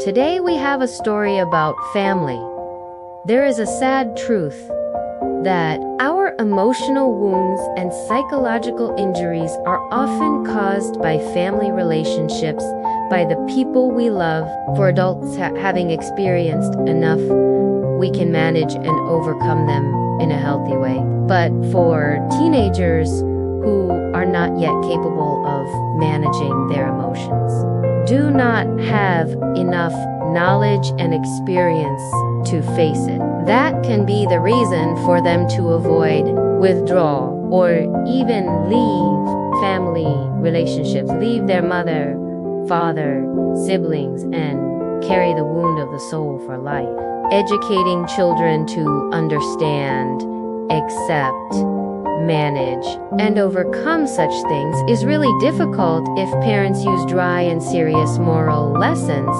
Today we have a story about family. There is a sad truth that our emotional wounds and psychological injuries are often caused by family relationships, by the people we love. For adults having experienced enough, we can manage and overcome them in a healthy way. But for teenagers who are not yet capable of managing their emotions, do not have enough knowledge and experience to face it. That can be the reason for them to avoid, withdraw, or even leave family relationships, leave their mother, father, siblings, and carry the wound of the soul for life. Educating children to understand, accept, manage, and overcome such things is really difficult if parents use dry and serious moral lessons,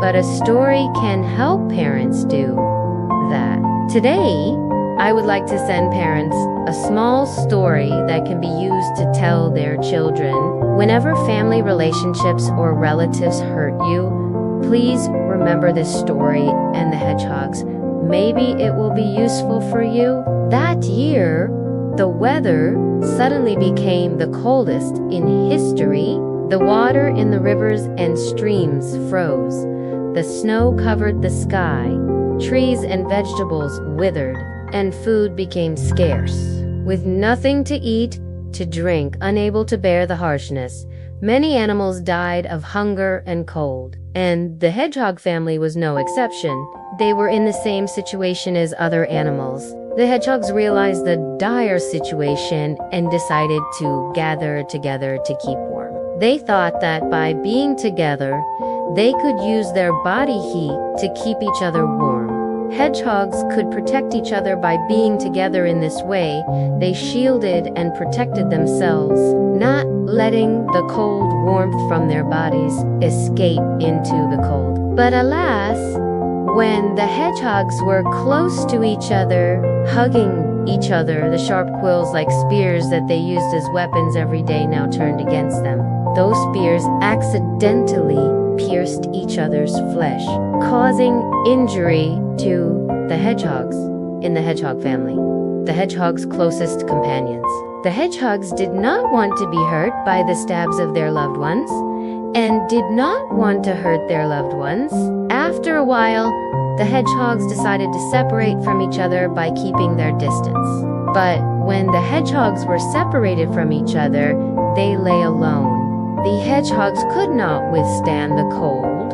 but a story can help parents do that. Today, I would like to send parents a small story that can be used to tell their children. Whenever family relationships or relatives hurt you, please remember this story and the hedgehogs. Maybe it will be useful for you. That year, the weather suddenly became the coldest in history. The water in the rivers and streams froze. The snow covered the sky. Trees and vegetables withered, and food became scarce. With nothing to eat, to drink, unable to bear the harshness, many animals died of hunger and cold. And the hedgehog family was no exception. They were in the same situation as other animals. The hedgehogs realized the dire situation and decided to gather together to keep warm. They thought that by being together, they could use their body heat to keep each other warm. Hedgehogs could protect each other by being together in this way. They shielded and protected themselves, not letting the cold warmth from their bodies escape into the cold. But alas, when the hedgehogs were close to each other, hugging each other, the sharp quills like spears that they used as weapons every day now turned against them. Those spears accidentally pierced each other's flesh, causing injury to the hedgehogs in the hedgehog family, the hedgehog's closest companions. The hedgehogs did not want to be hurt by the stabs of their loved ones, and did not want to hurt their loved ones. After a while, the hedgehogs decided to separate from each other by keeping their distance. But when the hedgehogs were separated from each other, they lay alone. The hedgehogs could not withstand the cold,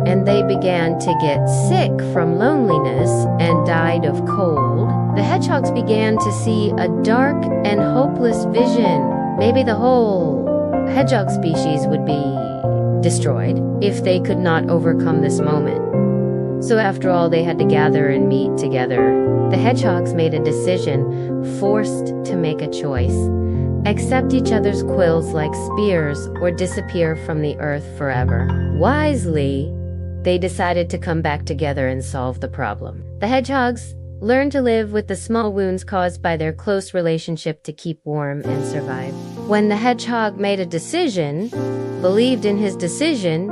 and they began to get sick from loneliness and died of cold. The hedgehogs began to see a dark and hopeless vision. Maybe the whole hedgehog species would be destroyed if they could not overcome this moment. So after all, they had to gather and meet together. The hedgehogs made a decision, forced to make a choice. Accept each other's quills like spears or disappear from the earth forever. Wisely, they decided to come back together and solve the problem. The hedgehogs learned to live with the small wounds caused by their close relationship to keep warm and survive. When the hedgehog made a decision, believed in his decision,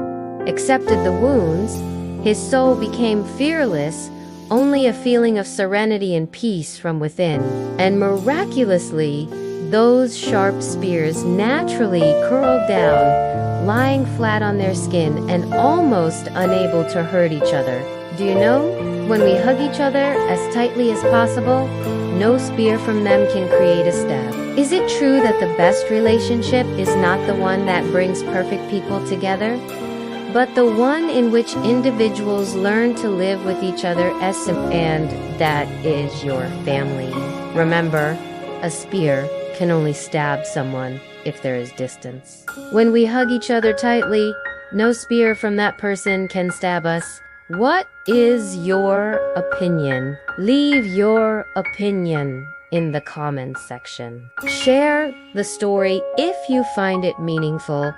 accepted the wounds, his soul became fearless, only a feeling of serenity and peace from within. And miraculously, those sharp spears naturally curled down, lying flat on their skin and almost unable to hurt each other. Do you know, when we hug each other as tightly as possible, no spear from them can create a stab. Is it true that the best relationship is not the one that brings perfect people together, but the one in which individuals learn to live with each other and that is your family? Remember, a spear can only stab someone if there is distance. When we hug each other tightly, no spear from that person can stab us. What is your opinion? Leave your opinion in the comments section. Share the story if you find it meaningful.